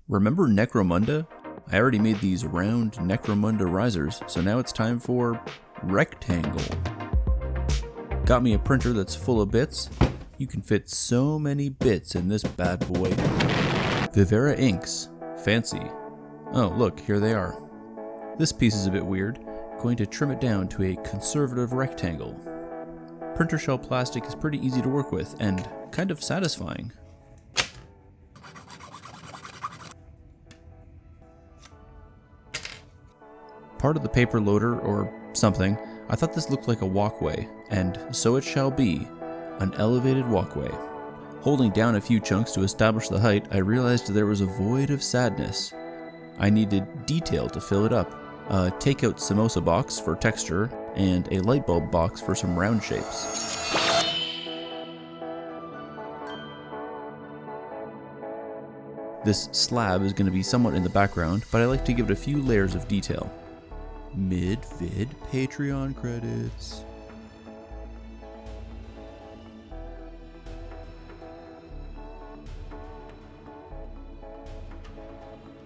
Remember Necromunda? I already made these round Necromunda risers, so now it's time for rectangle. Got me a printer that's full of bits. You can fit so many bits in this bad boy. Vivera inks. Fancy. Oh, look, here they are. This piece is a bit weird. Going to trim it down to a conservative rectangle. Printer shell plastic is pretty easy to work with and kind of satisfying. Part of the paper loader or something, I thought this looked like a walkway, and so it shall be, an elevated walkway. Holding down a few chunks to establish the height, I realized there was a void of sadness. I needed detail to fill it up, a takeout samosa box for texture, and a light bulb box for some round shapes. This slab is going to be somewhat in the background, but I like to give it a few layers of detail. Mid-vid Patreon credits.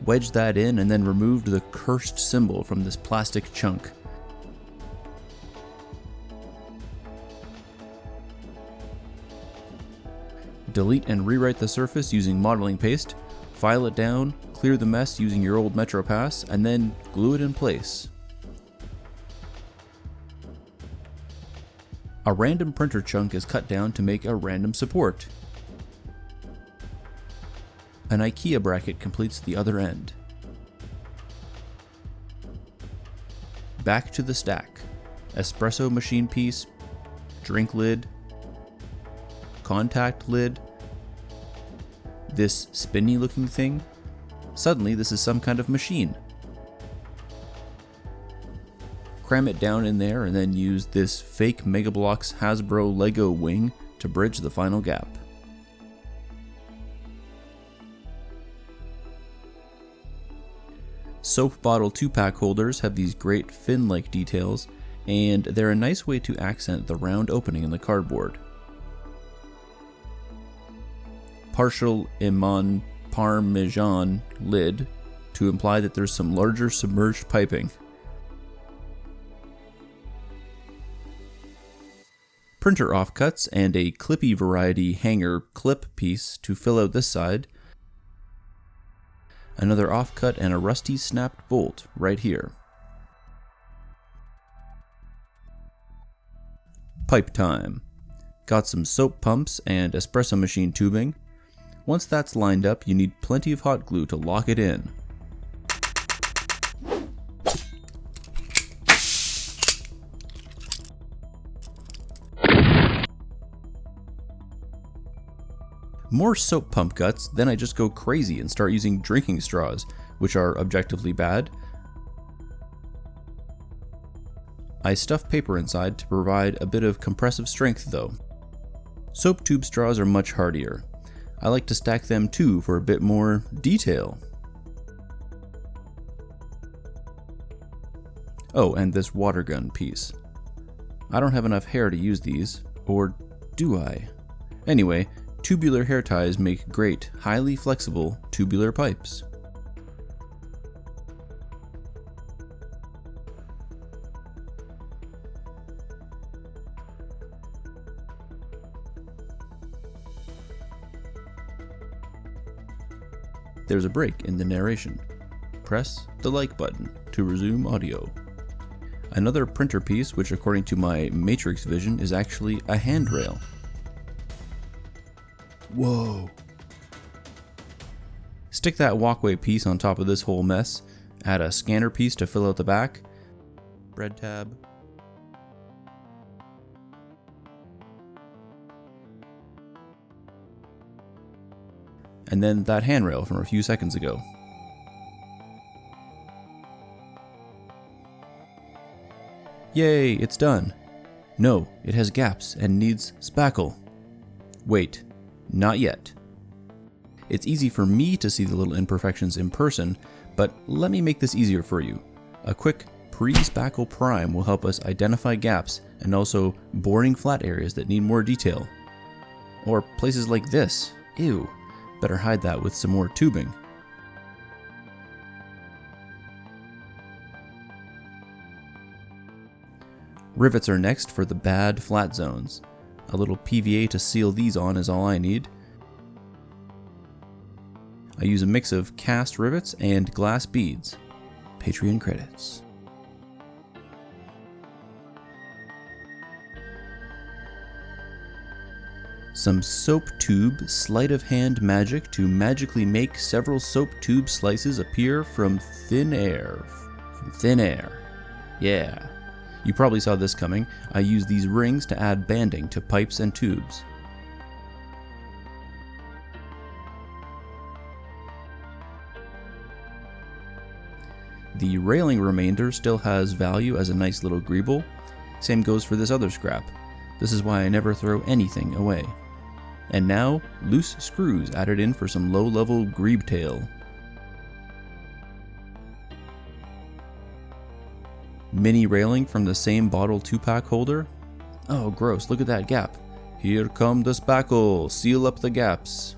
Wedged that in and then removed the cursed symbol from this plastic chunk. Delete and rewrite the surface using modeling paste, file it down, clear the mess using your old Metro Pass, and then glue it in place. A random printer chunk is cut down to make a random support. An IKEA bracket completes the other end. Back to the stack. Espresso machine piece, drink lid, contact lid, this spinny looking thing. Suddenly this is some kind of machine. Cram it down in there and then use this fake Mega Bloks Hasbro Lego wing to bridge the final gap. Soap bottle 2-pack holders have these great fin-like details, and they're a nice way to accent the round opening in the cardboard. Partial Iman Parmesan lid to imply that there's some larger submerged piping. Printer offcuts and a clippy variety hanger clip piece to fill out this side. Another offcut and a rusty snapped bolt right here. Pipe time. Got some soap pumps and espresso machine tubing. Once that's lined up, you need plenty of hot glue to lock it in. More soap pump guts, then I just go crazy and start using drinking straws, which are objectively bad. I stuff paper inside to provide a bit of compressive strength though. Soap tube straws are much hardier. I like to stack them too for a bit more detail. Oh, and this water gun piece. I don't have enough hair to use these, or do I? Anyway, tubular hair ties make great, highly flexible tubular pipes. There's a break in the narration. Press the like button to resume audio. Another printer piece, which according to my Matrix vision is actually a handrail. Whoa. Stick that walkway piece on top of this whole mess, add a scanner piece to fill out the back, bread tab, and then that handrail from a few seconds ago. Yay, it's done. No, it has gaps and needs spackle. Wait. Not yet. It's easy for me to see the little imperfections in person, but let me make this easier for you. A quick pre-spackle prime will help us identify gaps and also boring flat areas that need more detail. Or places like this. Ew, better hide that with some more tubing. Rivets are next for the bad flat zones. A little PVA to seal these on is all I need. I use a mix of cast rivets and glass beads. Patreon credits. Some soap tube sleight of hand magic to magically make several soap tube slices appear from thin air. Yeah. You probably saw this coming. I use these rings to add banding to pipes and tubes. The railing remainder still has value as a nice little greeble. Same goes for this other scrap. This is why I never throw anything away. And now, loose screws added in for some low-level grebe tail. Mini railing from the same bottle 2-pack holder. Oh gross, look at that gap. Here come the spackle, seal up the gaps.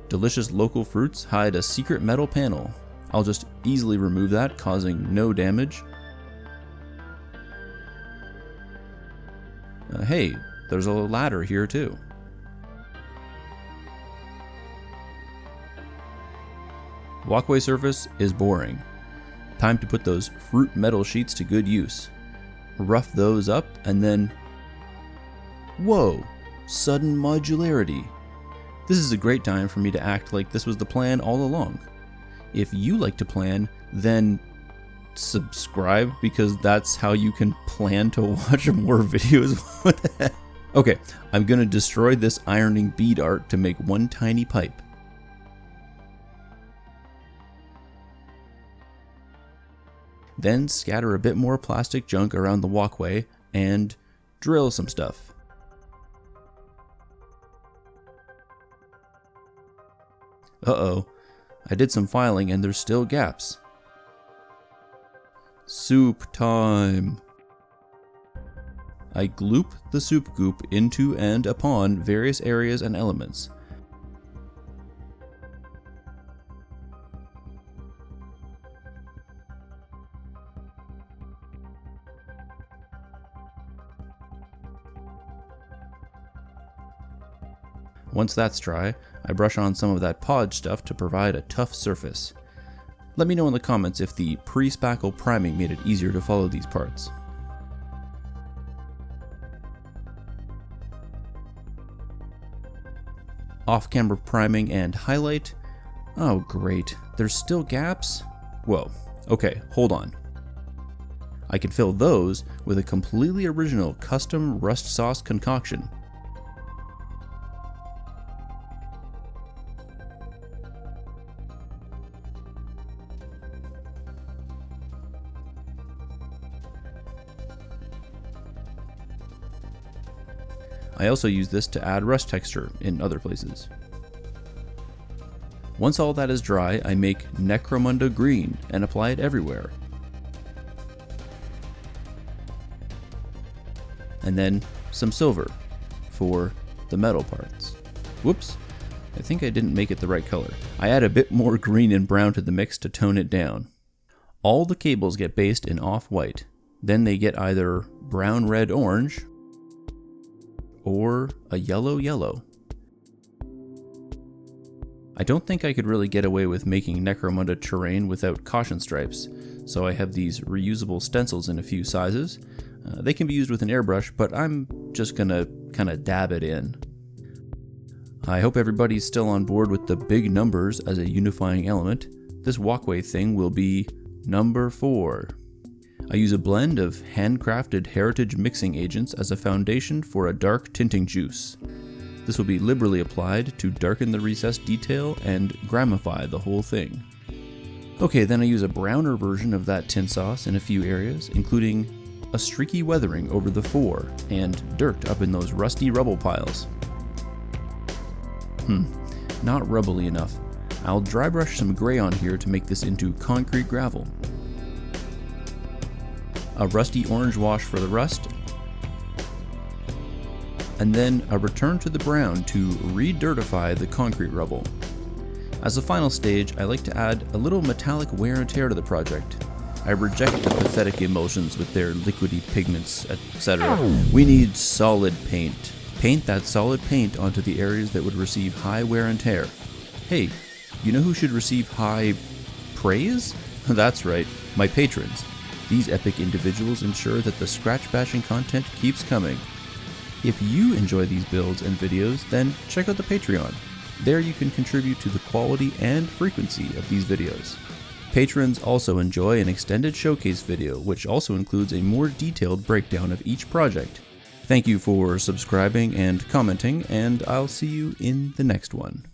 Delicious local fruits hide a secret metal panel. I'll just easily remove that, causing no damage. Hey, there's a ladder here too. Walkway surface is boring. Time to put those fruit metal sheets to good use. Rough those up and then... Whoa! Sudden modularity. This is a great time for me to act like this was the plan all along. If you like to plan, then subscribe, because that's how you can plan to watch more videos. What the heck? Okay, I'm gonna destroy this ironing bead art to make one tiny pipe. Then scatter a bit more plastic junk around the walkway and drill some stuff. Uh-oh, I did some filing and there's still gaps. Soup time. I gloop the soup goop into and upon various areas and elements. Once that's dry, I brush on some of that pod stuff to provide a tough surface. Let me know in the comments if the pre-spackle priming made it easier to follow these parts. Off-camera priming and highlight. Oh great, there's still gaps? Whoa, okay, hold on. I can fill those with a completely original custom rust sauce concoction. I also use this to add rust texture in other places. Once all that is dry, I make Necromunda green and apply it everywhere. And then some silver for the metal parts. Whoops, I think I didn't make it the right color. I add a bit more green and brown to the mix to tone it down. All the cables get based in off-white. Then they get either brown, red, orange, or a yellow. I don't think I could really get away with making Necromunda terrain without caution stripes, so I have these reusable stencils in a few sizes. They can be used with an airbrush, but I'm just gonna kinda dab it in. I hope everybody's still on board with the big numbers as a unifying element. This walkway thing will be number 4. I use a blend of handcrafted heritage mixing agents as a foundation for a dark tinting juice. This will be liberally applied to darken the recessed detail and gramify the whole thing. Okay, then I use a browner version of that tint sauce in a few areas, including a streaky weathering over the 4 and dirt up in those rusty rubble piles. Not rubbly enough. I'll dry brush some gray on here to make this into concrete gravel. A rusty orange wash for the rust, and then a return to the brown to re-dirtify the concrete rubble. As a final stage, I like to add a little metallic wear and tear to the project. I reject the pathetic emulsions with their liquidy pigments, etc. We need solid paint. Paint that solid paint onto the areas that would receive high wear and tear. Hey, you know who should receive high praise? That's right, my patrons. These epic individuals ensure that the scratch-bashing content keeps coming. If you enjoy these builds and videos, then check out the Patreon. There you can contribute to the quality and frequency of these videos. Patrons also enjoy an extended showcase video, which also includes a more detailed breakdown of each project. Thank you for subscribing and commenting, and I'll see you in the next one.